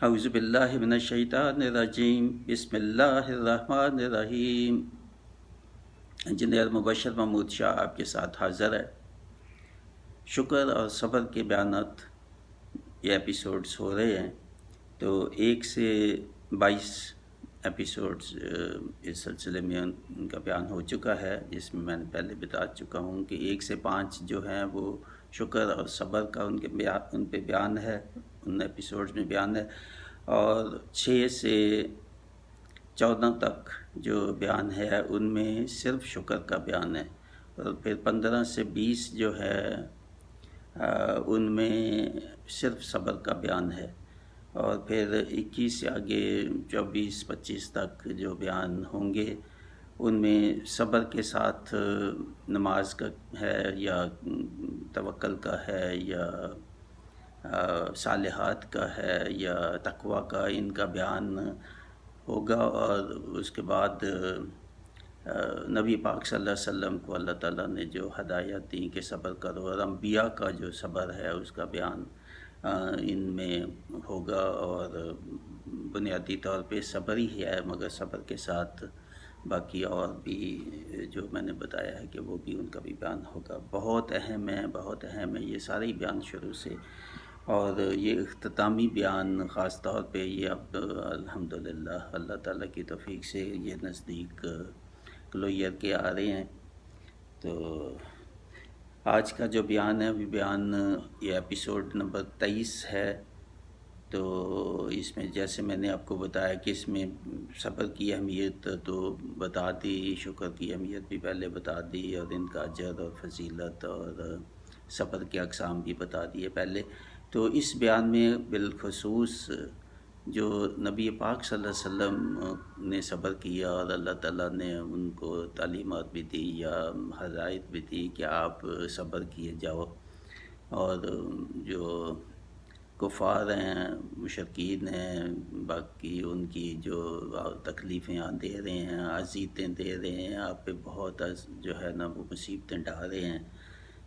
اعوذ باللہ من الشیطان الرجیم، بسم اللہ الرحمن الرحیم۔ انجینئر مبشر محمود شاہ آپ کے ساتھ حاضر ہے۔ شکر اور صبر کے بیانات یہ ایپیسوڈز ہو رہے ہیں، تو 1 سے 22 ایپیسوڈز اس سلسلے میں ان کا بیان ہو چکا ہے، جس میں میں نے پہلے بتا چکا ہوں کہ 1 سے 5 جو ہیں وہ شکر اور صبر کا ان پہ بیان ہے، ان ایپیسوڈز میں بیان ہے، اور 6 سے 14 تک جو بیان ہے ان میں صرف شکر کا بیان ہے، اور پھر 15 سے 20 جو ہے ان میں صرف صبر کا بیان ہے، اور پھر 21 سے آگے 24-25 تک جو بیان ہوں گے ان میں صبر کے ساتھ نماز کا ہے یا توکل کا ہے یا صالحات کا ہے یا تقوی کا، ان کا بیان ہوگا۔ اور اس کے بعد نبی پاک صلی اللہ علیہ وسلم کو اللہ تعالیٰ نے جو ہدایت دی کہ صبر کرو، اور انبیاء کا جو صبر ہے اس کا بیان ان میں ہوگا، اور بنیادی طور پہ صبر ہی ہے، مگر صبر کے ساتھ باقی اور بھی جو میں نے بتایا ہے کہ وہ بھی ان کا بھی بیان ہوگا۔ بہت اہم ہے، بہت اہم ہے یہ سارے بیان شروع سے، اور یہ اختتامی بیان خاص طور پہ یہ اب الحمدللہ اللہ تعالیٰ کی توفیق سے یہ نزدیک کلوئر کے آ رہے ہیں۔ تو آج کا جو بیان ہے وہ بیان یہ ایپیسوڈ نمبر 23 ہے۔ تو اس میں جیسے میں نے آپ کو بتایا کہ اس میں صبر کی اہمیت تو بتا دی، شکر کی اہمیت بھی پہلے بتا دی، اور ان کا اجر اور فضیلت اور صبر کے اقسام بھی بتا دیے پہلے۔ تو اس بیان میں بالخصوص جو نبی پاک صلی اللہ علیہ وسلم نے صبر کیا اور اللہ تعالیٰ نے ان کو تعلیمات بھی دی یا ہدایت بھی دی کہ آپ صبر کیے جاؤ، اور جو کفار ہیں، مشرکین ہیں، باقی ان کی جو تکلیفیں دے رہے ہیں، اذیتیں دے رہے ہیں آپ پہ، بہت جو ہے نا وہ مصیبتیں ڈال رہے ہیں،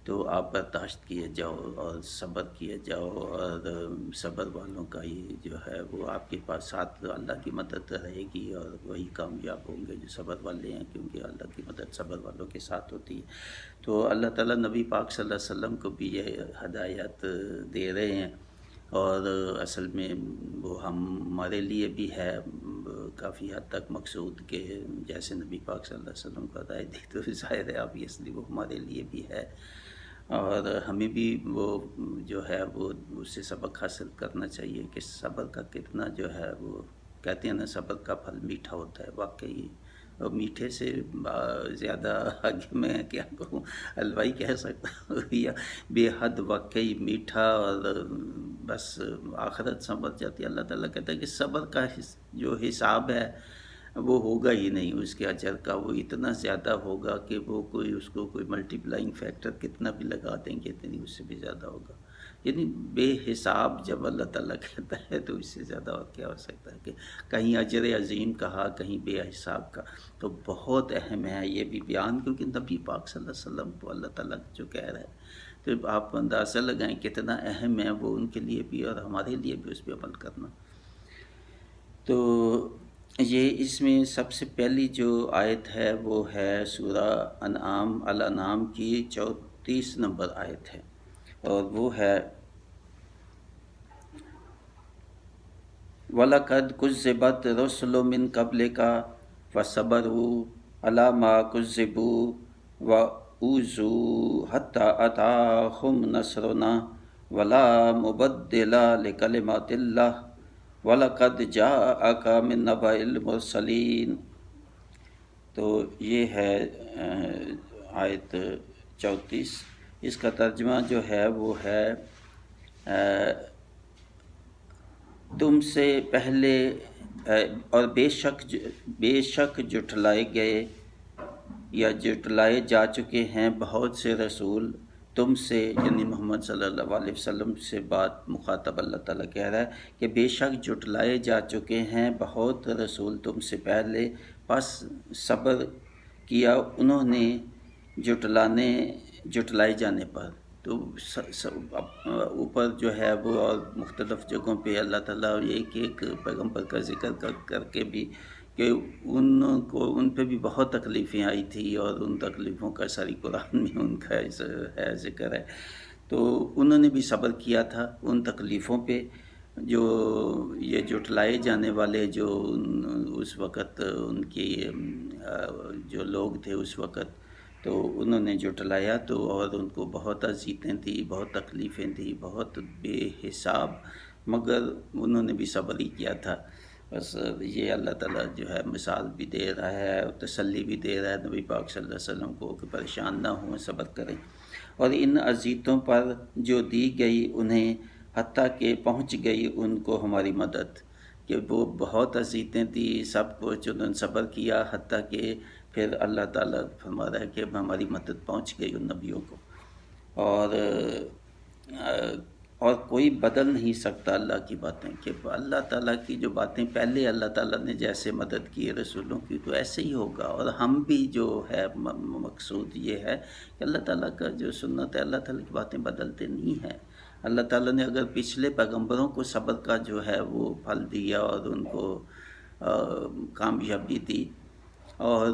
تو آپ برداشت کیے جاؤ اور صبر کیے جاؤ، اور صبر والوں کا یہ جو ہے وہ آپ کے پاس ساتھ اللہ کی مدد رہے گی، اور وہی کامیاب ہوں گے جو صبر والے ہیں، کیونکہ اللہ کی مدد صبر والوں کے ساتھ ہوتی ہے۔ تو اللہ تعالیٰ نبی پاک صلی اللہ علیہ وسلم کو بھی یہ ہدایت دے رہے ہیں، اور اصل میں وہ ہمارے لیے بھی ہے کافی حد تک مقصود، کہ جیسے نبی پاک صلی اللہ علیہ وسلم کو ہدایت دی تو ظاہر ہے obviously وہ ہمارے لیے بھی ہے، اور ہمیں بھی وہ جو ہے وہ اس سے سبق حاصل کرنا چاہیے کہ صبر کا کتنا جو ہے، وہ کہتے ہیں نا صبر کا پھل میٹھا ہوتا ہے، واقعی، اور میٹھے سے زیادہ آگے میں کیا کہوں، حلوائی کہہ سکتا ہوں یا بے حد واقعی میٹھا، اور بس آخرت سنور جاتی ہے۔ اللہ تعالیٰ کہتا ہے کہ صبر کا جو حساب ہے وہ ہوگا ہی نہیں، اس کے اجر کا وہ اتنا زیادہ ہوگا کہ وہ کوئی اس کو کوئی ملٹی پلائنگ فیکٹر کتنا بھی لگا دیں گے اتنی اس سے بھی زیادہ ہوگا، یعنی بے حساب جب اللہ تعالیٰ کہتا ہے تو اس سے زیادہ اور کیا ہو سکتا ہے، کہ کہیں اجر عظیم کہا، کہیں بے حساب کا۔ تو بہت اہم ہے یہ بھی بیان، کیونکہ نبی پاک صلی اللہ علیہ وسلم کو اللہ تعالیٰ جو کہہ رہا ہے، تو آپ اندازہ لگائیں کتنا اہم ہے وہ ان کے لیے بھی اور ہمارے لیے بھی اس پہ عمل کرنا۔ تو یہ اس میں سب سے پہلی جو آیت ہے وہ ہے سورہ الانعام کی 34 نمبر آیت ہے، اور وہ ہے وَلَقَدْ كُذِّبَتْ رُسُلٌ مِّن قَبْلِكَ فَصَبَرُوا عَلَىٰ مَا كُذِّبُوا وَأُوذُوا حَتَّىٰ أَتَاهُمْ نَصْرُنَا وَلَا مُبَدِّلَ لِكَلِمَاتِ اللَّهِ وَلَقَدْ جَاءَكَ مِن نَّبَإِ الْمُرْسَلِينَ۔ تو یہ ہے آیت 34۔ اس کا ترجمہ جو ہے وہ ہے تم سے پہلے اور بے شک جھٹلائے گئے یا جھٹلائے جا چکے ہیں بہت سے رسول تم سے، یعنی محمد صلی اللہ علیہ وسلم سے بات مخاطب اللہ تعالیٰ کہہ رہا ہے کہ بے شک جھٹلائے جا چکے ہیں بہت رسول تم سے پہلے، پس صبر کیا انہوں نے جھٹلائے جانے پر، تو اوپر جو ہے وہ اور مختلف جگہوں پہ اللہ تعالیٰ ایک ایک پیغمبر کا ذکر کر کے بھی کہ ان پہ بھی بہت تکلیفیں آئی تھی، اور ان تکلیفوں کا ساری قرآن میں ان کا ہے ذکر ہے. تو انہوں نے بھی صبر کیا تھا ان تکلیفوں پہ، جو یہ جھٹلائے جانے والے جو اس وقت ان کی جو لوگ تھے اس وقت، تو انہوں نے جھٹلایا تو، اور ان کو بہت اذیتیں تھیں، بہت تکلیفیں تھیں، بہت بے حساب، مگر انہوں نے بھی صبر ہی کیا تھا. بس یہ اللہ تعالیٰ جو ہے مثال بھی دے رہا ہے اور تسلی بھی دے رہا ہے نبی پاک صلی اللہ علیہ وسلم کو کہ پریشان نہ ہوں، صبر کریں. اور ان اذیتوں پر جو دی گئی انہیں، حتیٰ کہ پہنچ گئی ان کو ہماری مدد، کہ وہ بہت اذیتیں تھیں، سب کچھ انہوں نے صبر کیا، حتیٰ کہ پھر اللہ تعالیٰ فرما رہا ہے کہ ہماری مدد پہنچ گئی ان نبیوں کو. اور کوئی بدل نہیں سکتا اللہ کی باتیں، کہ اللہ تعالیٰ کی جو باتیں پہلے اللہ تعالیٰ نے جیسے مدد کی رسولوں کی، تو ایسے ہی ہوگا. اور ہم بھی جو ہے مقصود یہ ہے کہ اللہ تعالیٰ کا جو سنت ہے، اللہ تعالیٰ کی باتیں بدلتے نہیں ہیں. اللہ تعالیٰ نے اگر پچھلے پیغمبروں کو صبر کا جو ہے وہ پھل دیا اور ان کو کامیابی دی، اور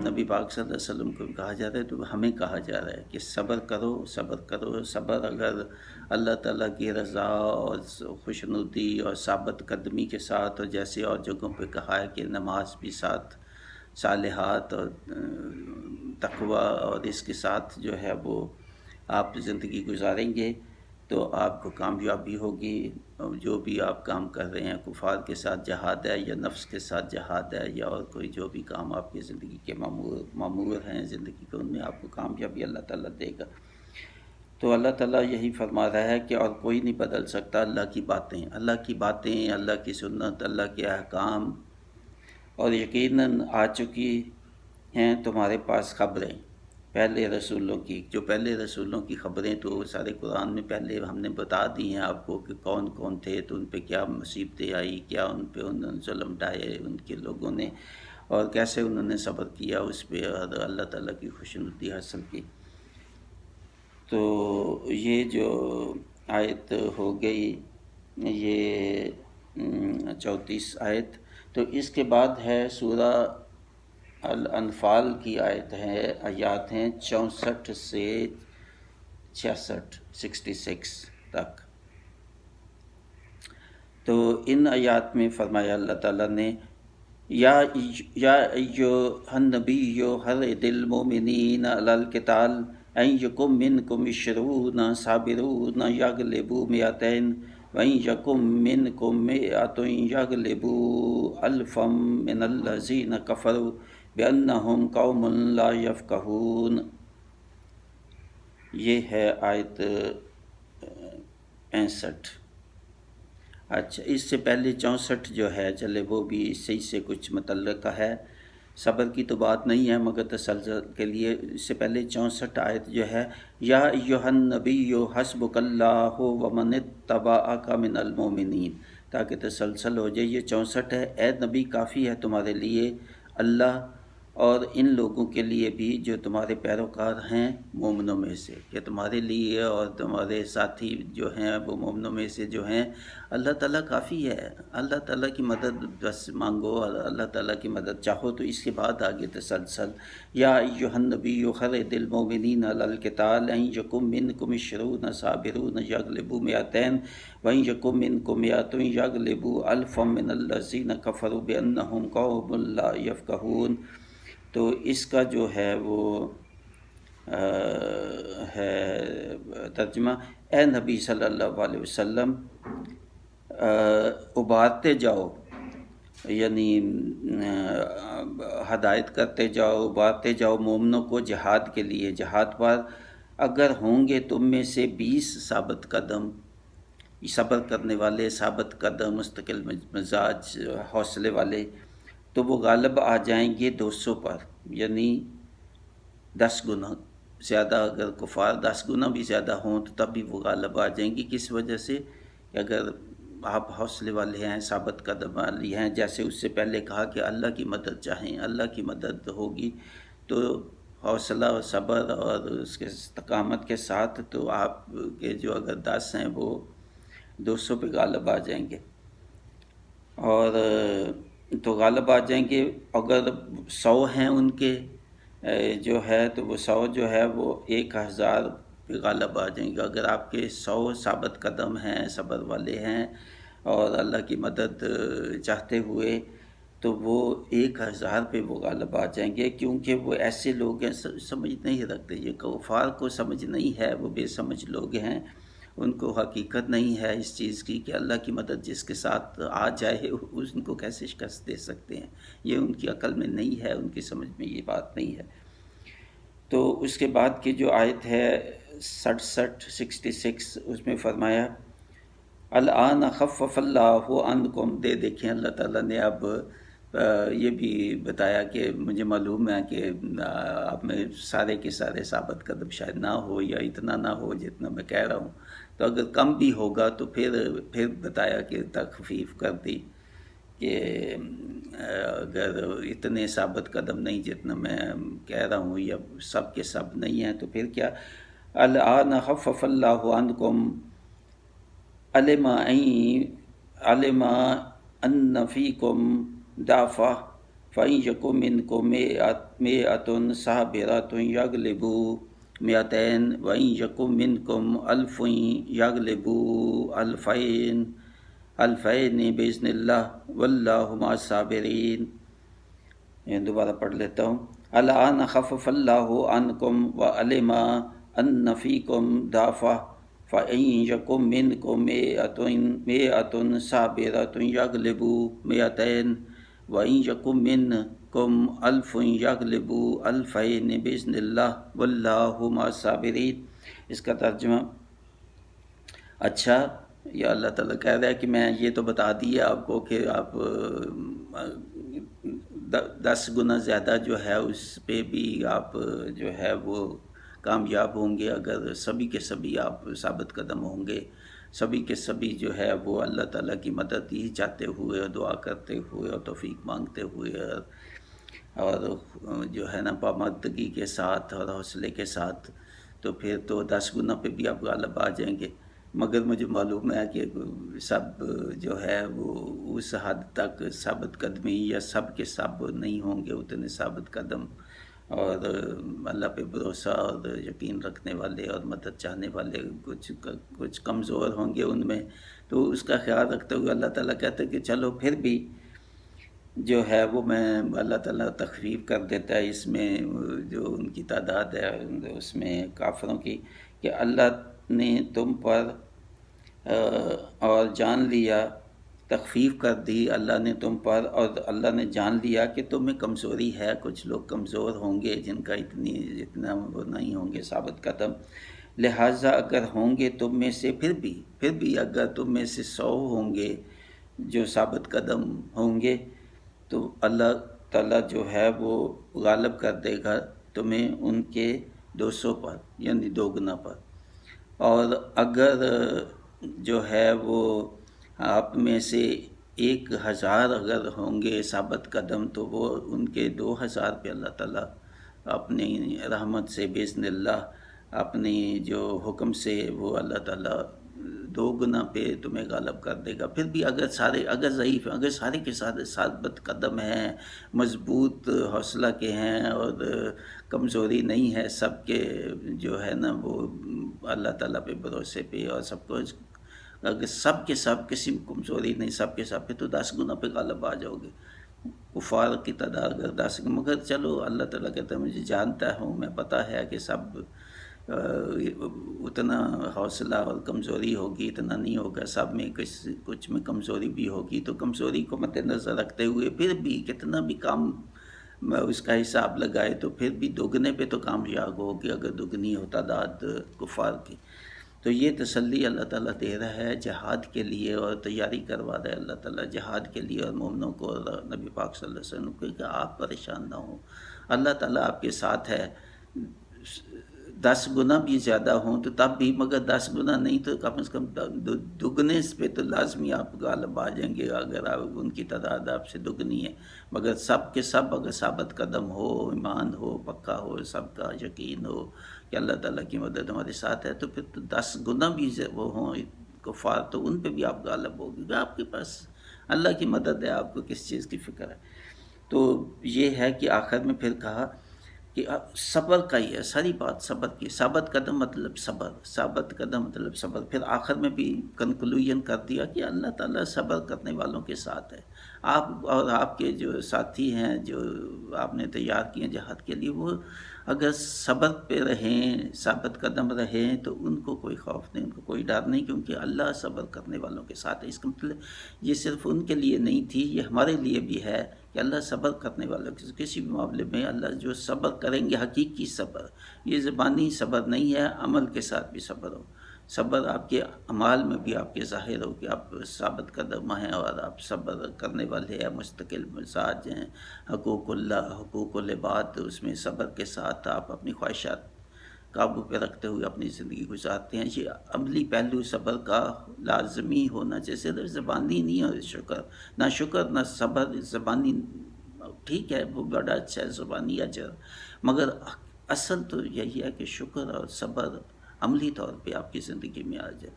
نبی پاک صلی اللہ علیہ وسلم کو کہا جا رہا ہے، تو ہمیں کہا جا رہا ہے کہ صبر کرو، صبر کرو. صبر اگر اللہ تعالیٰ کی رضا اور خوشنودی اور ثابت قدمی کے ساتھ، اور جیسے اور جگہوں پہ کہا ہے کہ نماز بھی ساتھ، صالحات اور تقوی اور اس کے ساتھ جو ہے وہ آپ زندگی گزاریں گے، تو آپ کو کامیابی ہوگی. جو بھی آپ کام کر رہے ہیں، کفار کے ساتھ جہاد ہے یا نفس کے ساتھ جہاد ہے یا اور کوئی جو بھی کام آپ کی زندگی کے معمور ہیں زندگی کے، ان میں آپ کو کامیابی اللہ تعالیٰ دے گا. تو اللہ تعالیٰ یہی فرما رہا ہے کہ اور کوئی نہیں بدل سکتا اللہ کی باتیں، اللہ کی باتیں، اللہ کی سنت، اللہ کے احکام. اور یقیناً آ چکی ہیں تمہارے پاس خبریں پہلے رسولوں کی، جو پہلے رسولوں کی خبریں تو سارے قرآن میں پہلے ہم نے بتا دی ہیں آپ کو کہ کون کون تھے، تو ان پہ کیا مصیبتیں آئی، کیا ان پہ انہوں نے ظلم ڈھائے ان کے لوگوں نے، اور کیسے انہوں نے صبر کیا اس پہ اور اللہ تعالیٰ کی خوشنودی حاصل کی. تو یہ جو آیت ہو گئی یہ 34 آیت. تو اس کے بعد ہے سورہ الانفال کی آیت ہے، آیات ہیں 64 سے 66 66 تک. تو ان آیات میں فرمایا اللہ تعالیٰ نے یا ایھا النبی حرض المؤمنین علی القتال ان یکن منکم 20 صابرون یغلبوا 200 وَإِن يَكُن مِّنكُم مِّائَةٌ يَغْلِبُوا أَلْفًا مِّنَ الَّذِينَ كَفَرُوا بِأَنَّهُمْ قَوْمٌ لَّا يَفْقَهُونَ. یہ ہے آیت 65. اچھا، اس سے پہلے 64 جو ہے چلے وہ بھی اسی سے کچھ متعلق ہے. صبر کی تو بات نہیں ہے مگر تسلسل کے لیے اس سے پہلے 64 آیت جو ہے یا ایھا النبی حسبک اللہ ومن اتبعک من المؤمنین، تاکہ تسلسل ہو جائے. یہ 64 ہے، اے نبی کافی ہے تمہارے لیے اللہ اور ان لوگوں کے لیے بھی جو تمہارے پیروکار ہیں مومنوں میں سے، کہ تمہارے لیے اور تمہارے ساتھی جو ہیں وہ مومنوں میں سے جو ہیں، اللہ تعالیٰ کافی ہے. اللہ تعالیٰ کی مدد بس مانگو اور اللہ تعالیٰ کی مدد چاہو. تو اس کے بعد آگے تسلسل یا ایھا النبی حرض المؤمنین علی القتال ان یکن منکم 20 صابرون یغلبوا 200 وَإِن يَكُن مِّنكُم مِّائَةٌ يَغْلِبُوا أَلْفًا مِّنَ الَّذِينَ كَفَرُوا بِأَنَّهُمْ قَوْمٌ لَّا يَفْقَهُونَ. تو اس کا جو ہے وہ ہے ترجمہ، اے نبی صلی اللہ علیہ وسلم ابھارتے جاؤ، یعنی ہدایت کرتے جاؤ، ابھارتے جاؤ مومنوں کو جہاد کے لیے، جہاد پر اگر ہوں گے تم میں سے 20 ثابت قدم، صبر کرنے والے، ثابت قدم، مستقل مزاج، حوصلے والے، تو وہ غالب آ جائیں گے 200 پر، یعنی 10 گنا زیادہ. اگر کفار 10 گنا بھی زیادہ ہوں تو تب بھی وہ غالب آ جائیں گی. کس وجہ سے؟ کہ اگر آپ حوصلے والے ہیں، ثابت قدم والی ہیں، جیسے اس سے پہلے کہا کہ اللہ کی مدد چاہیں، اللہ کی مدد ہوگی تو حوصلہ اور صبر اور اس کے استقامت کے ساتھ تو آپ کے جو اگر 10 ہیں وہ 200 پہ غالب آ جائیں گے، اور تو غالب آ جائیں گے۔ اگر 100 ہیں ان کے جو ہے تو وہ 100 جو ہے وہ 1000 پہ غالب آ جائیں گے۔ اگر آپ کے 100 ثابت قدم ہیں، صبر والے ہیں اور اللہ کی مدد چاہتے ہوئے، تو وہ 1000 پہ وہ غالب آ جائیں گے، کیونکہ وہ ایسے لوگ ہیں سمجھ نہیں رکھتے، یہ کفار کو سمجھ نہیں ہے، وہ بے سمجھ لوگ ہیں، ان کو حقیقت نہیں ہے اس چیز کی کہ اللہ کی مدد جس کے ساتھ آ جائے ان کو کیسے شکست دے سکتے ہیں، یہ ان کی عقل میں نہیں ہے، ان کی سمجھ میں یہ بات نہیں ہے۔ تو اس کے بعد کی جو آیت ہے 66 اس میں فرمایا الآن خفف اللہ عنکم، دیکھیں اللہ تعالیٰ نے اب یہ بھی بتایا کہ مجھے معلوم ہے کہ آپ میں سارے کے سارے ثابت قدم شاید نہ ہو یا اتنا نہ ہو جتنا میں کہہ رہا ہوں، تو اگر کم بھی ہوگا تو پھر بتایا کہ تخفیف کر دی کہ اگر اتنے ثابت قدم نہیں جتنا میں کہہ رہا ہوں یا سب کے سب نہیں ہیں تو پھر کیا، الآن خفف اللہ عنکم علم ان فیکم ضعفا فإن یکن منکم مئۃ صابرۃ یغلبوا مئتین وإن یکن منکم الف یغلبوا الفین بإذن اللہ واللہ مع الصابرین۔ دوبارہ پڑھ لیتا ہوں، الآن خفف اللہ عنکم وعلم ان فیکم ضعفا فإن یکن منکم مئۃ صابرۃ یغلبوا مئتین وإن یکن منکم الف یغلبوا الفین بإذن اللہ واللہ مع الصابرین۔ اس کا ترجمہ، اچھا یا اللہ تعالیٰ کہہ رہا ہے کہ میں یہ تو بتا دیا آپ کو کہ آپ 10 گنا زیادہ جو ہے اس پہ بھی آپ جو ہے وہ کامیاب ہوں گے اگر سبھی کے سبھی آپ ثابت قدم ہوں گے، سبھی کے سبھی جو ہے وہ اللہ تعالیٰ کی مدد ہی چاہتے ہوئے اور دعا کرتے ہوئے اور توفیق مانگتے ہوئے اور جو ہے نا پامردگی کے ساتھ اور حوصلے کے ساتھ، تو پھر تو 10 گنا پہ بھی آپ غالب آ جائیں گے۔ مگر مجھے معلوم ہے کہ سب جو ہے وہ اس حد تک ثابت قدمی یا سب کے سب نہیں ہوں گے اتنے ثابت قدم، اور اللہ پہ بھروسہ اور یقین رکھنے والے اور مدد چاہنے والے کچھ کمزور ہوں گے ان میں، تو اس کا خیال رکھتے ہوئے اللہ تعالیٰ کہتے ہیں کہ چلو پھر بھی جو ہے وہ میں اللہ تعالیٰ تخفیف کر دیتا ہے اس میں جو ان کی تعداد ہے اس میں کافروں کی، کہ اللہ نے تم پر اور جان لیا، تخفیف کر دی اللہ نے تم پر، اور اللہ نے جان لیا کہ تم میں کمزوری ہے، کچھ لوگ کمزور ہوں گے جن کا اتنا وہ نہیں ہوں گے ثابت قدم، لہٰذا اگر ہوں گے تم میں سے پھر بھی اگر تم میں سے 100 ہوں گے جو ثابت قدم ہوں گے تو اللہ تعالیٰ جو ہے وہ غالب کر دے گا تمہیں ان کے 200 پر، یعنی 2 گنا پر۔ اور اگر جو ہے وہ آپ میں سے 1000 اگر ہوں گے ثابت قدم تو وہ ان کے 2000 پہ اللہ تعالیٰ اپنی رحمت سے بإذن اللہ اپنی جو حکم سے وہ اللہ تعالیٰ 2 گنا پہ تمہیں غالب کر دے گا۔ پھر بھی اگر ضعیف ہیں، اگر سارے کے ساتھ ثابت قدم ہیں، مضبوط حوصلہ کے ہیں اور کمزوری نہیں ہے، سب کے جو ہے نا وہ اللہ تعالیٰ پہ بھروسے پہ اور سب کو، اگر سب کے سب کسی میں کمزوری نہیں، سب کے سب پہ تو 10 گنا پہ غالب آ جاؤ گے۔ کفار کی تعداد اگر 10، مگر چلو اللہ تعالیٰ کہتا ہے مجھے جانتا ہوں، میں پتہ ہے کہ سب اتنا حوصلہ اور کمزوری ہوگی، اتنا نہیں ہوگا، سب میں کچھ میں کمزوری بھی ہوگی، تو کمزوری کو مد نظر رکھتے ہوئے پھر بھی کتنا بھی کام اس کا حساب لگائے تو پھر بھی 2 گنے پہ تو کامیاب ہوگی اگر 2 گنی ہو تعداد کفار کی۔ تو یہ تسلی اللہ تعالیٰ دے رہا ہے جہاد کے لیے، اور تیاری کروا رہا ہے اللہ تعالیٰ جہاد کے لیے اور مومنوں کو اور نبی پاک صلی اللہ علیہ وسلم کو کہ آپ پریشان نہ ہوں، اللہ تعالیٰ آپ کے ساتھ ہے۔ 10 گنا بھی زیادہ ہوں تو تب بھی، مگر 10 گنا نہیں تو کم از کم دگنے پہ تو لازمی آپ غالب آ جائیں گے اگر ان کی تعداد آپ سے دگنی ہے. مگر سب کے سب اگر ثابت قدم ہو، ایمان ہو، پکا ہو، سب کا یقین ہو کہ اللہ تعالیٰ کی مدد ہمارے ساتھ ہے، تو پھر تو 10 گنا بھی وہ ہوں کفار تو ان پہ بھی آپ غالب ہوگی. آپ کے پاس اللہ کی مدد ہے، آپ کو کس چیز کی فکر ہے. تو یہ ہے کہ آخر میں پھر کہا کہ صبر کا ہی ہے ساری بات، صبر کی. ثابت قدم مطلب صبر، ثابت قدم مطلب صبر. پھر آخر میں بھی کنکلوژن کر دیا کہ اللہ تعالیٰ صبر کرنے والوں کے ساتھ ہے. آپ اور آپ کے جو ساتھی ہیں جو آپ نے تیار کیے جہاد کے لیے، وہ اگر صبر پہ رہیں، ثابت قدم رہیں، تو ان کو کوئی خوف نہیں، ان کو کوئی ڈر نہیں، کیونکہ اللہ صبر کرنے والوں کے ساتھ ہے. اس کا مطلب یہ صرف ان کے لیے نہیں تھی، یہ ہمارے لیے بھی ہے کہ اللہ صبر کرنے والوں کسی بھی معاملے میں اللہ جو صبر کریں گے، حقیقی صبر، یہ زبانی صبر نہیں ہے، عمل کے ساتھ بھی صبر ہو. صبر آپ کے اعمال میں بھی آپ کے ظاہر ہو کہ آپ ثابت قدم ہیں اور آپ صبر کرنے والے ہیں، مستقل مزاج ہیں. حقوق اللہ، حقوق العباد، اس میں صبر کے ساتھ آپ اپنی خواہشات قابو پہ رکھتے ہوئے اپنی زندگی گزارتے ہیں. یہ عملی پہلو صبر کا لازمی ہونا چاہیے، صرف زبانی نہیں ہے. نہ شکر نہ صبر. زبانی ٹھیک ہے، وہ بڑا اچھا ہے زبانی اجر، مگر اصل تو یہی ہے کہ شکر اور صبر عملی طور پہ آپ کی زندگی میں آ جائے.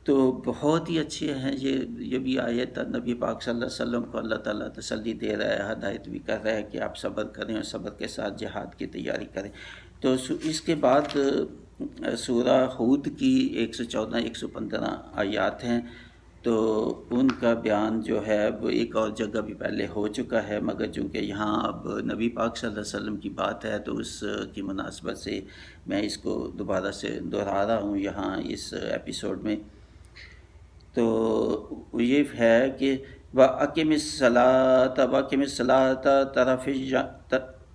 تو بہت ہی اچھے ہیں یہ بھی آیت. نبی پاک صلی اللہ علیہ وسلم کو اللہ تعالیٰ تسلی دے رہا ہے، ہدایت بھی کر رہا ہے کہ آپ صبر کریں اور صبر کے ساتھ جہاد کی تیاری کریں. تو اس کے بعد سورہ ہود کی 114 115 آیات ہیں. تو ان کا بیان جو ہے وہ ایک اور جگہ بھی پہلے ہو چکا ہے، مگر چونکہ یہاں اب نبی پاک صلی اللہ علیہ وسلم کی بات ہے تو اس کی مناسبت سے میں اس کو دوبارہ سے دہرا رہا ہوں یہاں اس ایپیسوڈ میں. تو یہ ہے کہ وَأَقِمِ الصَّلَاةَ وَأَقِمِ الصَّلَاةَ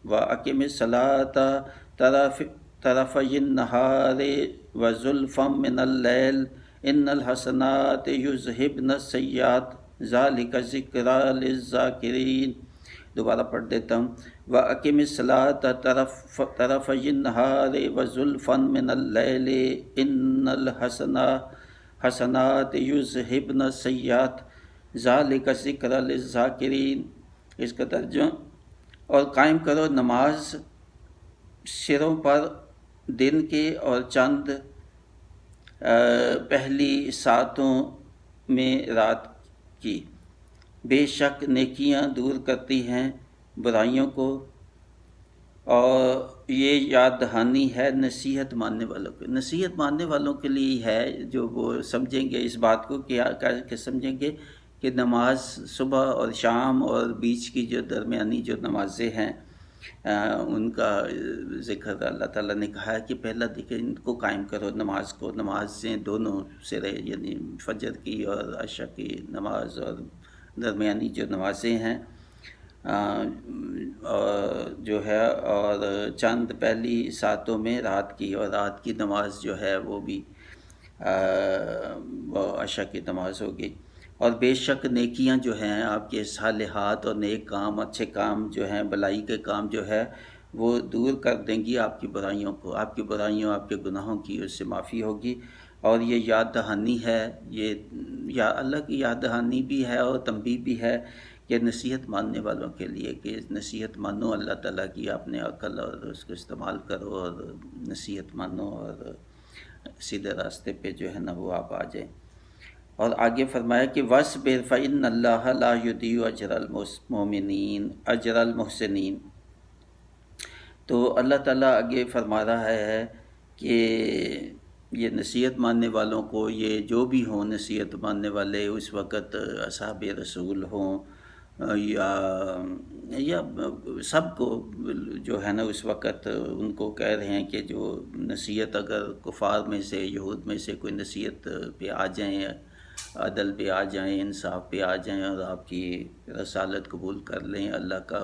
وَأَقِمِ الصَّلَاةَ طَرَفَيِ النَّهَارِ وَزُلْفًا مِّنَ اللَّيْلِ إِنَّ الْحَسَنَاتِ يُذْهِبْنَ السَّيِّئَاتِ ذَلِكَ ذِكْرَىٰ لِلذَّاكِرِينَ. دوبارہ پڑھ دیتا ہوں. وَأَقِمِ الصَّلَاةَ طَرَفَيِ النَّهَارِ وَزُلْفًا مِّنَ اللَّيْلِ إِنَّ الْحَسَنَاتِ يُذْهِبْنَ السَّيِّئَاتِ ذَلِكَ ذِكْرَىٰ لِلذَّاكِرِينَ. اس کا ترجمہ، اور قائم کرو نماز سروں پر دن کے اور چند پہلی ساعتوں میں رات کی. بے شک نیکیاں دور کرتی ہیں برائیوں کو، اور یہ یاد دہانی ہے نصیحت ماننے والوں کو. نصیحت ماننے والوں کے لیے ہے جو وہ سمجھیں گے اس بات کو کہ سمجھیں گے کہ نماز صبح اور شام اور بیچ کی جو درمیانی جو نمازیں ہیں ان کا ذکر اللہ تعالیٰ نے کہا ہے کہ پہلا دیکھیں ان کو قائم کرو نماز کو. نمازیں دونوں سرے یعنی فجر کی اور عشاء کی نماز اور درمیانی جو نمازیں ہیں جو ہے، اور چند پہلی ساعتوں میں رات کی، اور رات کی نماز جو ہے وہ بھی وہ عشاء کی نماز ہوگی. اور بے شک نیکیاں جو ہیں آپ کے صالحات اور نیک کام، اچھے کام جو ہیں، بلائی کے کام جو ہے وہ دور کر دیں گی آپ کی برائیوں کو، آپ کی برائیوں، آپ کے گناہوں کی اس سے معافی ہوگی. اور یہ یاد دہانی ہے، یہ اللہ کی یاد دہانی بھی ہے اور تنبیہ بھی ہے کہ نصیحت ماننے والوں کے لیے کہ نصیحت مانو اللہ تعالیٰ کی، اپنے عقل اور اس کو استعمال کرو اور نصیحت مانو اور سیدھے راستے پہ جو ہے نا وہ آپ آ جائیں. اور آگے فرمایا کہ وَاصْبِرْ فَإِنَّ اللَّهَ لَا يُضِيعُ أَجْرَ الْمُحْسِنِينَ أَجْرَ الْمُحْسِنِينَ. تو اللہ تعالیٰ آگے فرما رہا ہے کہ یہ نصیحت ماننے والوں کو، یہ جو بھی ہوں نصیحت ماننے والے، اس وقت اصحاب رسول ہوں یا سب کو جو ہے نا اس وقت ان کو کہہ رہے ہیں کہ جو نصیحت اگر کفار میں سے، یہود میں سے کوئی نصیحت پہ آ جائیں، عدل پہ آ جائیں، انصاف پہ آ جائیں اور آپ کی رسالت قبول کر لیں، اللہ کا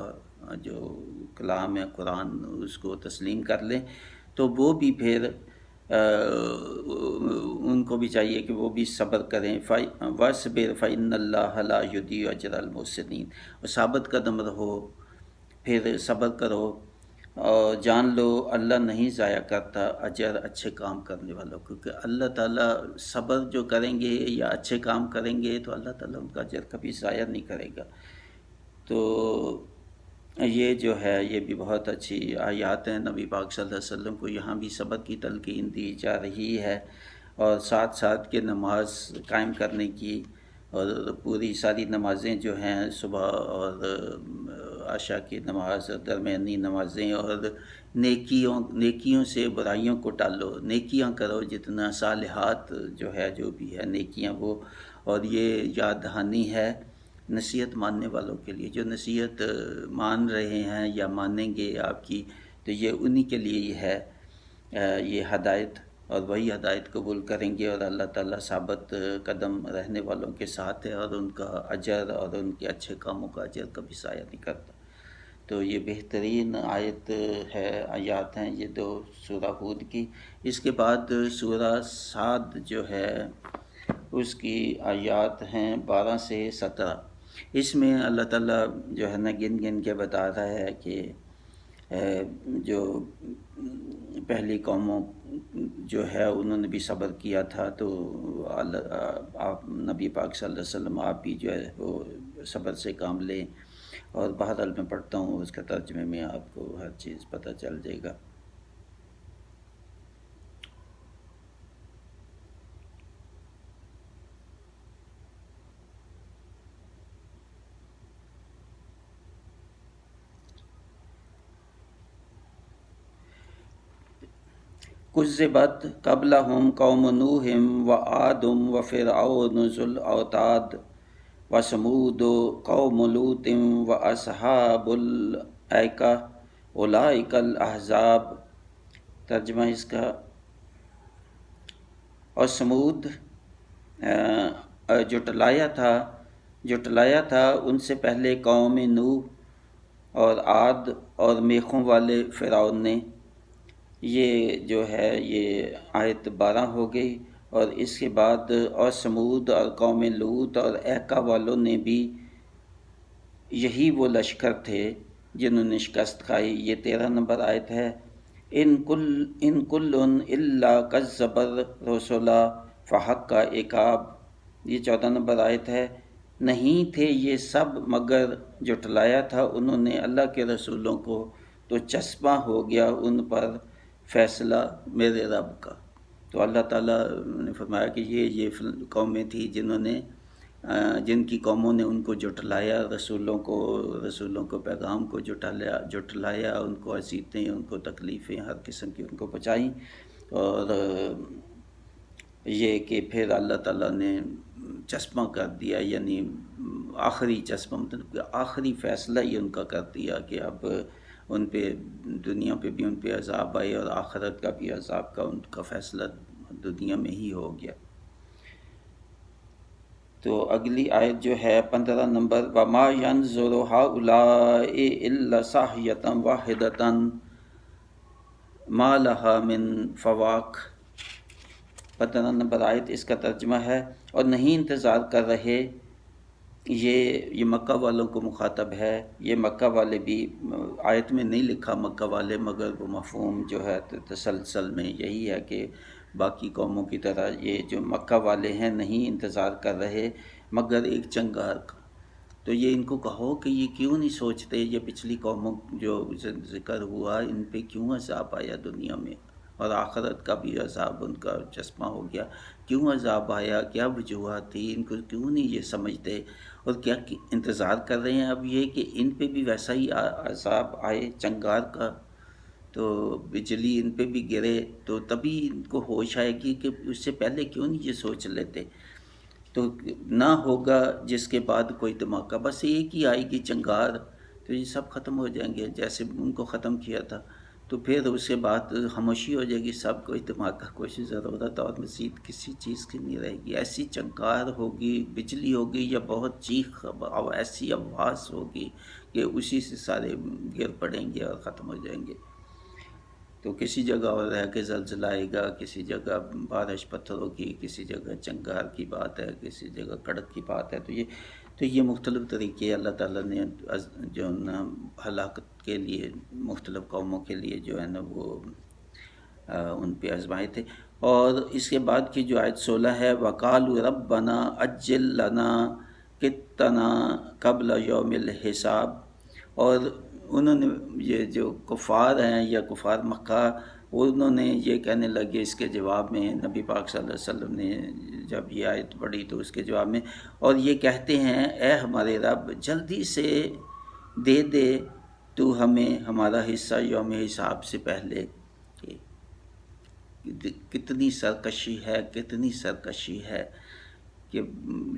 جو کلام ہے قرآن اس کو تسلیم کر لیں، تو وہ بھی پھر ان کو بھی چاہیے کہ وہ بھی صبر کریں. وَاصْبِرْ فَإِنَّ اللَّهَ لَا يُضِيعُ أَجْرَ الْمُحْسِنِينَ. اور ثابت قدم رہو، پھر صبر کرو، اور جان لو اللہ نہیں ضائع کرتا اجر اچھے کام کرنے والوں کو، کیونکہ اللہ تعالیٰ صبر جو کریں گے یا اچھے کام کریں گے تو اللہ تعالیٰ ان کا اجر کبھی ضائع نہیں کرے گا۔ تو یہ جو ہے یہ بھی بہت اچھی آیات ہیں، نبی پاک صلی اللہ علیہ وسلم کو یہاں بھی صبر کی تلقین دی جا رہی ہے، اور ساتھ ساتھ کے نماز قائم کرنے کی، اور پوری ساری نمازیں جو ہیں صبح اور عشاء کی نماز، درمیانی نمازیں، اور نیکیوں سے برائیوں کو ٹالو، نیکیاں کرو جتنا، صالحات جو ہے جو بھی ہے نیکیاں وہ، اور یہ یاد دہانی ہے نصیحت ماننے والوں کے لیے، جو نصیحت مان رہے ہیں یا مانیں گے آپ کی، تو یہ انہی کے لیے ہی ہے یہ ہدایت، اور وہی ہدایت قبول کریں گے، اور اللہ تعالیٰ ثابت قدم رہنے والوں کے ساتھ ہے، اور ان کا اجر اور ان کے اچھے کاموں کا اجر کبھی ضائع نہیں کرتا۔ تو یہ بہترین آیت ہے، آیات ہیں یہ دو سورہ ہود کی۔ اس کے بعد سورہ صاد جو ہے اس کی آیات ہیں 12 سے 17۔ اس میں اللہ تعالیٰ جو ہے نا گن گن کے بتا رہا ہے کہ جو پہلی قوموں جو ہے انہوں نے بھی صبر کیا تھا، تو آپ نبی پاک صلی اللہ علیہ وسلم آپ بھی جو ہے وہ صبر سے کام لیں، اور بہرحال میں پڑھتا ہوں اس کے ترجمے میں آپ کو ہر چیز پتہ چل جائے گا۔ کذبت قبلہم قوم نوح وعاد وفرعون ذو الاوتاد وثمود قوم لوط واصحاب الایکہ اولئک الاحزاب۔ ترجمہ اس کا، اور سمود جٹلایا تھا ان سے پہلے قوم نوح اور عاد اور میخوں والے فرعون نے۔ یہ جو ہے یہ آیت 12 ہو گئی، اور اس کے بعد اور سمود اور قوم لوط اور ایکا والوں نے بھی، یہی وہ لشکر تھے جنہوں نے شکست کھائی۔ یہ 13 نمبر آیت ہے۔ ان کل الا کذب الرسل فحق عقاب، یہ 14 نمبر آیت ہے۔ نہیں تھے یہ سب مگر جٹلایا تھا انہوں نے اللہ کے رسولوں کو، تو چسپاں ہو گیا ان پر فیصلہ میرے رب کا۔ تو اللہ تعالیٰ نے فرمایا کہ یہ قومیں تھیں جن کی قوموں نے ان کو جٹلایا، رسولوں کو پیغام کو جٹلایا، ان کو اذیتیں، ان کو تکلیفیں ہر قسم کی ان کو پہنچائیں، اور یہ کہ پھر اللہ تعالیٰ نے چسپاں کر دیا، یعنی آخری چسپاں، مطلب کہ آخری فیصلہ ہی ان کا کر دیا کہ اب ان پہ دنیا پہ بھی ان پہ عذاب آئے، اور آخرت کا بھی عذاب کا ان کا فیصلہ دنیا میں ہی ہو گیا۔ تو اگلی آیت جو ہے 15 نمبر، وَمَا يَنظُرُ هَؤُلَاءِ إِلَّا صَاحِيَةً وَاحِدَةً مَا لَهَا مِن فَوَاقٍ۔ 15 نمبر آیت اس کا ترجمہ ہے، اور نہیں انتظار کر رہے، یہ مکہ والوں کو مخاطب ہے۔ یہ مکہ والے بھی، آیت میں نہیں لکھا مکہ والے، مگر وہ مفہوم جو ہے تسلسل میں یہی ہے کہ باقی قوموں کی طرح یہ جو مکہ والے ہیں نہیں انتظار کر رہے مگر ایک چنگار کا۔ تو یہ ان کو کہو کہ یہ کیوں نہیں سوچتے، یہ پچھلی قوموں جو ذکر ہوا ان پہ کیوں عذاب آیا دنیا میں، اور آخرت کا بھی عذاب ان کا چشمہ ہو گیا، کیوں عذاب آیا، کیا وجوہات تھی، ان کو کیوں نہیں یہ سمجھتے، اور کیا انتظار کر رہے ہیں اب یہ کہ ان پہ بھی ویسا ہی عذاب آئے چنگار کا، تو بجلی ان پہ بھی گرے، تو تبھی ان کو ہوش آئے گی کہ اس سے پہلے کیوں نہیں یہ سوچ لیتے۔ تو نہ ہوگا جس کے بعد کوئی دھماکہ، بس ایک ہی آئے گی چنگار، تو یہ سب ختم ہو جائیں گے جیسے ان کو ختم کیا تھا، تو پھر اس کے بعد خاموشی ہو جائے گی، سب کوئی دھماکہ کوئی ضرورت اور مزید کسی چیز کی نہیں رہے گی۔ ایسی چنگار ہوگی، بجلی ہوگی، یا بہت چیخ ایسی آواز ہوگی کہ اسی سے سارے گر پڑیں گے اور ختم ہو جائیں گے۔ تو کسی جگہ اور رہ کے زلزلہ آئے گا، کسی جگہ بارش پتھروں کی، کسی جگہ چنگار کی بات ہے، کسی جگہ کڑک کی بات ہے۔ تو یہ تو یہ مختلف طریقے اللہ تعالیٰ نے جو نا ہلاکت کے لیے مختلف قوموں کے لیے جو ہے نا وہ ان پہ آزمائے تھے۔ اور اس کے بعد کی جو آیت 16 ہے، وَقَالُوا رَبَّنَا عَجِّل لَنَا قِطَّنَا قَبْلَ يَوْمِ الْحِسَابِ، اور انہوں نے یہ جو کفار ہیں یا کفار مکہ، انہوں نے یہ کہنے لگے اس کے جواب میں، نبی پاک صلی اللہ علیہ وسلم نے جب یہ آیت پڑھی تو اس کے جواب میں، اور یہ کہتے ہیں اے ہمارے رب جلدی سے دے دے تو ہمیں ہمارا حصہ یوم حساب سے پہلے۔ کتنی سرکشی ہے، کتنی سرکشی ہے کہ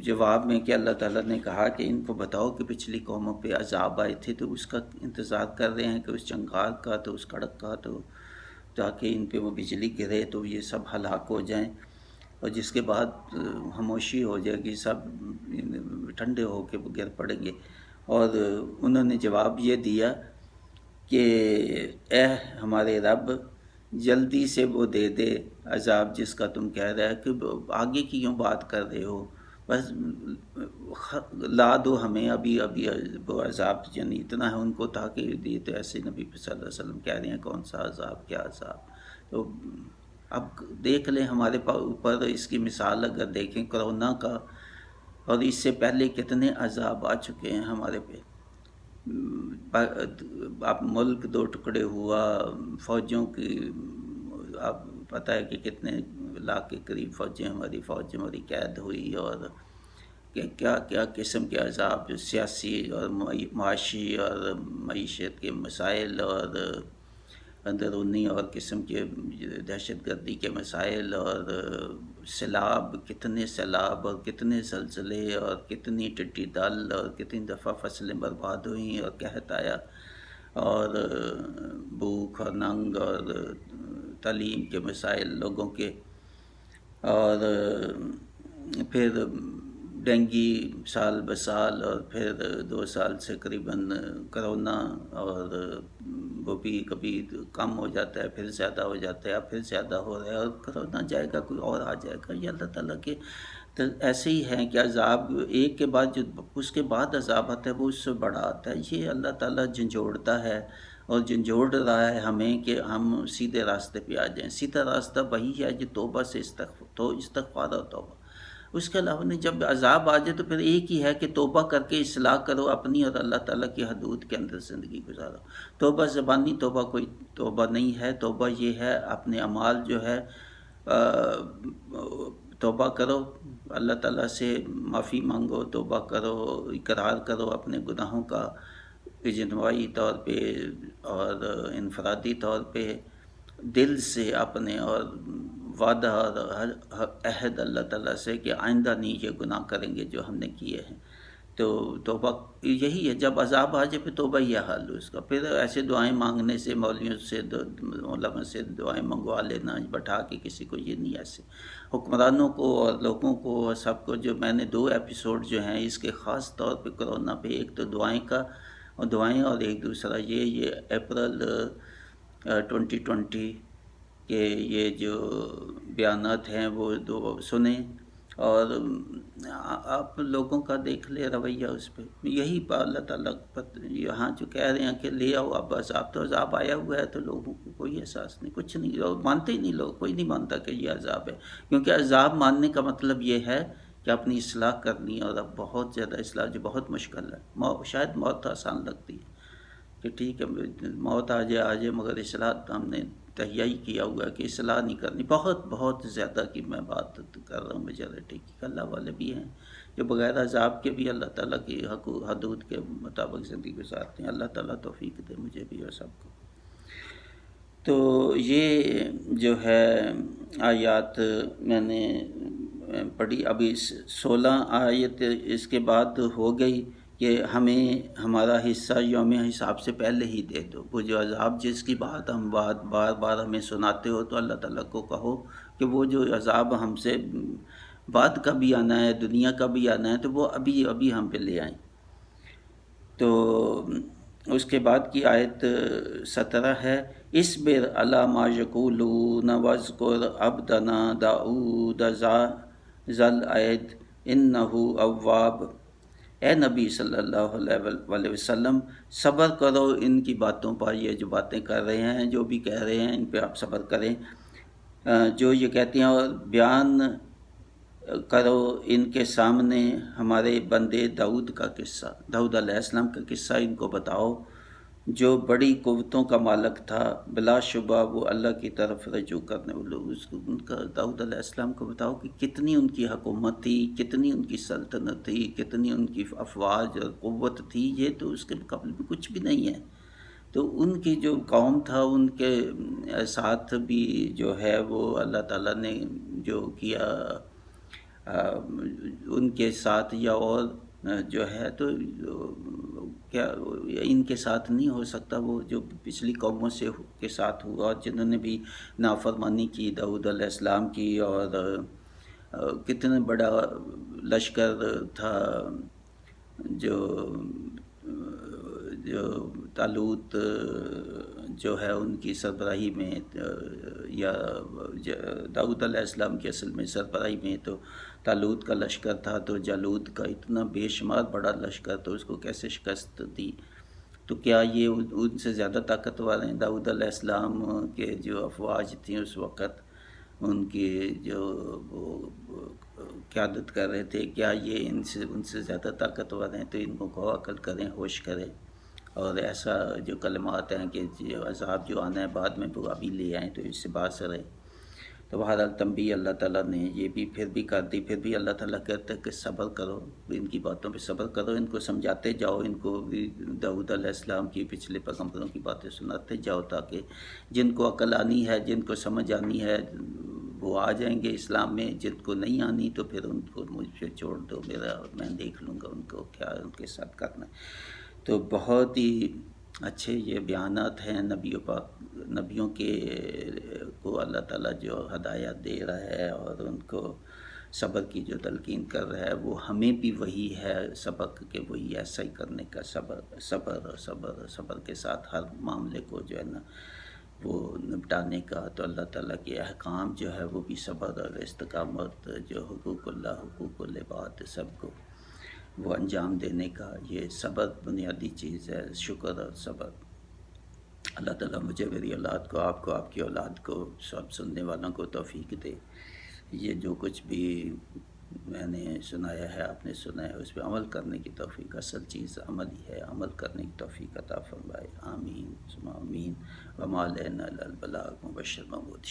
جواب میں کہ اللہ تعالیٰ نے کہا کہ ان کو بتاؤ کہ پچھلی قوموں پہ عذاب آئے تھے تو اس کا انتظار کر رہے ہیں، کہ اس چنگار کا تو اس کڑک کا، تو تاکہ ان پہ وہ بجلی گرے تو یہ سب ہلاک ہو جائیں، اور جس کے بعد خاموشی ہو جائے گی، سب ٹھنڈے ہو کے گر پڑیں گے۔ اور انہوں نے جواب یہ دیا کہ اے ہمارے رب جلدی سے وہ دے دے عذاب جس کا تم کہہ رہے کہ آگے کی کیوں بات کر رہے ہو، بس لا دو ہمیں ابھی وہ عذاب، یعنی اتنا ہے ان کو تاکہ یہ تو ایسے نبی صلی اللہ علیہ وسلم کہہ رہے ہیں کون سا عذاب، کیا عذاب۔ تو اب دیکھ لیں ہمارے اوپر اس کی مثال اگر دیکھیں کرونا کا، اور اس سے پہلے کتنے عذاب آ چکے ہیں ہمارے پہ۔ اب ملک دو ٹکڑے ہوا، فوجوں کی اب پتہ ہے کہ کتنے لاکھ کے قریب فوجیں ہماری قید ہوئی، اور کہ کیا کیا قسم کے عذاب، جو سیاسی اور معاشی اور معیشت کے مسائل، اور اندرونی اور قسم کے دہشت گردی کے مسائل، اور سیلاب، کتنے سیلاب اور کتنے زلزلے اور کتنی ٹڈی دل، اور کتنی دفعہ فصلیں برباد ہوئیں اور قحط آیا، اور بھوک اور ننگ، اور تعلیم کے مسائل لوگوں کے، اور پھر ڈینگی سال بسال، اور پھر 2 سال سے قریباً کرونا، اور وہ بھی کبھی کم ہو جاتا ہے پھر زیادہ ہو جاتا ہے، اب پھر زیادہ ہو رہا ہے، اور کرونا جائے گا کوئی اور آ جائے گا۔ یہ اللہ تعالیٰ کے ایسے ہی ہیں کہ عذاب ایک کے بعد جو اس کے بعد عذاب آتا ہے وہ اس سے بڑا آتا ہے۔ یہ اللہ تعالیٰ جھنجھوڑتا ہے، اور جھنجھوڑ رہا ہے ہمیں کہ ہم سیدھے راستے پہ آ جائیں۔ سیدھا راستہ وہی ہے جو توبہ سے استغفار اور توبہ۔ اس کے علاوہ نہیں، جب عذاب آ جائے تو پھر ایک ہی ہے کہ توبہ کر کے اصلاح کرو اپنی، اور اللہ تعالیٰ کی حدود کے اندر زندگی گزارو۔ توبہ زبانی توبہ کوئی توبہ نہیں ہے، توبہ یہ ہے اپنے اعمال جو ہے توبہ کرو، اللہ تعالیٰ سے معافی مانگو، توبہ کرو، اقرار کرو اپنے گناہوں کا اجتماعی طور پہ اور انفرادی طور پہ، دل سے اپنے، اور وعدہ اور عہد اللہ تعالیٰ سے کہ آئندہ نہیں یہ گناہ کریں گے جو ہم نے کیے ہیں۔ تو توبہ یہی ہے، جب عذاب آ جائے پھر توبہ ہی حل ہو اس کا۔ پھر ایسے دعائیں مانگنے سے، مولیوں سے، علماء سے دعائیں منگوا لینا بٹھا کے کسی کو، یہ نہیں ایسے۔ حکمرانوں کو اور لوگوں کو اور سب کو، جو میں نے 2 ایپیسوڈ جو ہیں اس کے خاص طور پہ کرونا پہ، ایک تو دعائیں کا اور دعائیں، اور ایک دوسرا یہ اپریل 2020 کہ یہ جو بیانات ہیں وہ 2 سنیں، اور آپ لوگوں کا دیکھ لے رویہ اس پہ۔ یہی اللہ تعالیٰ یہاں جو کہہ رہے ہیں کہ لے آؤ اب عذاب، تو عذاب آیا ہوا ہے تو لوگوں کو کوئی احساس نہیں، کچھ نہیں، لوگ مانتے ہی نہیں، لوگ کوئی نہیں مانتا کہ یہ عذاب ہے، کیونکہ عذاب ماننے کا مطلب یہ ہے کہ اپنی اصلاح کرنی، اور اب بہت زیادہ اصلاح جو بہت مشکل ہے۔ شاید موت آسان لگتی ہے کہ ٹھیک ہے موت آ جائے مگر اصلاح ہم نے تہیا ہی کیا ہوا ہے کہ اصلاح نہیں کرنی، بہت زیادہ کی میں بات کر رہا ہوں میجارٹی کی۔ اللہ والے بھی ہیں جو بغیر عذاب کے بھی اللہ تعالیٰ کی حدود کے مطابق زندگی گزارتے ہیں۔ اللہ تعالیٰ توفیق دے مجھے بھی اور سب کو۔ تو یہ جو ہے آیات میں نے پڑھی، ابھی 16 آیت اس کے بعد ہو گئی کہ ہمیں ہمارا حصہ یوم حساب سے پہلے ہی دے دو۔ وہ جو عذاب جس کی بات ہم بار بار ہمیں سناتے ہو، تو اللہ تعالیٰ کو کہو کہ وہ جو عذاب ہم سے بعد کا بھی آنا ہے، دنیا کا بھی آنا ہے، تو وہ ابھی ہم پہ لے آئیں۔ تو اس کے بعد کی آیت 17 ہے، اصبر علی ما یقولون واذکر عبدنا داؤد ذا الاید انہ اواب۔ اے نبی صلی اللہ علیہ وسلم صبر کرو ان کی باتوں پر، یہ جو باتیں کر رہے ہیں، جو بھی کہہ رہے ہیں ان پہ آپ صبر کریں، جو یہ کہتے ہیں، اور بیان کرو ان کے سامنے ہمارے بندے داؤد کا قصہ، داؤد علیہ السلام کا قصہ ان کو بتاؤ، جو بڑی قوتوں کا مالک تھا، بلا شبہ وہ اللہ کی طرف رجوع کرنے والے، ان کا داؤد علیہ السلام کو بتاؤ کہ کتنی ان کی حکومت تھی، کتنی ان کی سلطنت تھی، کتنی ان کی افواج اور قوت تھی، یہ تو اس کے مقابلے میں کچھ بھی نہیں ہے۔ تو ان کی جو قوم تھا، ان کے ساتھ بھی جو ہے وہ اللہ تعالیٰ نے جو کیا ان کے ساتھ، یا اور جو ہے تو کیا ان کے ساتھ نہیں ہو سکتا وہ جو پچھلی قوموں سے کے ساتھ ہوا، جنہوں نے بھی نافرمانی کی داؤد علیہ السلام کی، اور کتنا بڑا لشکر تھا جو طالوت جو ہے ان کی سربراہی میں، یا داؤد علیہ السلام کی اصل میں سربراہی میں تو طالوت کا لشکر تھا، تو جالوت کا اتنا بے شمار بڑا لشکر، تو اس کو کیسے شکست دی؟ تو کیا یہ ان سے زیادہ طاقتور ہیں؟ داؤد علیہ السلام کے جو افواج تھیں اس وقت، ان کی جو قیادت کر رہے تھے، کیا یہ ان سے زیادہ طاقتور ہیں؟ تو ان کو عقل کریں، ہوش کریں، اور ایسا جو کلمات ہیں کہ جو عذاب جو آنا ہے بعد میں وہ ابھی لے آئیں، تو اس سے باز رہے۔ تو بہرحال تنبیہ اللہ تعالیٰ نے یہ بھی پھر بھی کر دی، پھر بھی اللہ تعالیٰ کہتا ہے کہ صبر کرو، ان کی باتوں پہ صبر کرو، ان کو سمجھاتے جاؤ، ان کو بھی داؤد علیہ السلام کی پچھلے پیغمبروں کی باتیں سناتے جاؤ، تاکہ جن کو عقل آنی ہے، جن کو سمجھ آنی ہے، وہ آ جائیں گے اسلام میں، جن کو نہیں آنی تو پھر ان کو مجھ پہ چھوڑ دو، میں دیکھ لوں گا ان کو کیا ان کے ساتھ کرنا ہے۔ تو بہت ہی اچھے یہ بیانات ہیں نبیوں کے کو اللہ تعالیٰ جو ہدایت دے رہا ہے، اور ان کو صبر کی جو تلقین کر رہا ہے، وہ ہمیں بھی وہی ہے سبق کہ وہی ایسا ہی کرنے کا، صبر کے ساتھ ہر معاملے کو جو ہے نا وہ نپٹانے کا۔ تو اللہ تعالیٰ کے احکام جو ہے وہ بھی صبر اور استقامت، جو حقوق اللہ، حقوق العباد، سب کو وہ انجام دینے کا، یہ صبر بنیادی چیز ہے، شکر اور صبر۔ اللہ تعالیٰ مجھے، میری اولاد کو، آپ کی اولاد کو، سب سننے والوں کو توفیق دے، یہ جو کچھ بھی میں نے سنایا ہے، آپ نے سنا ہے، اس پہ عمل کرنے کی توفیق، اصل چیز عمل ہی ہے، عمل کرنے کی توفیق عطا فرمائے، آمین ثم آمین۔ وما علینا الا البلاغ، مبشر محمود۔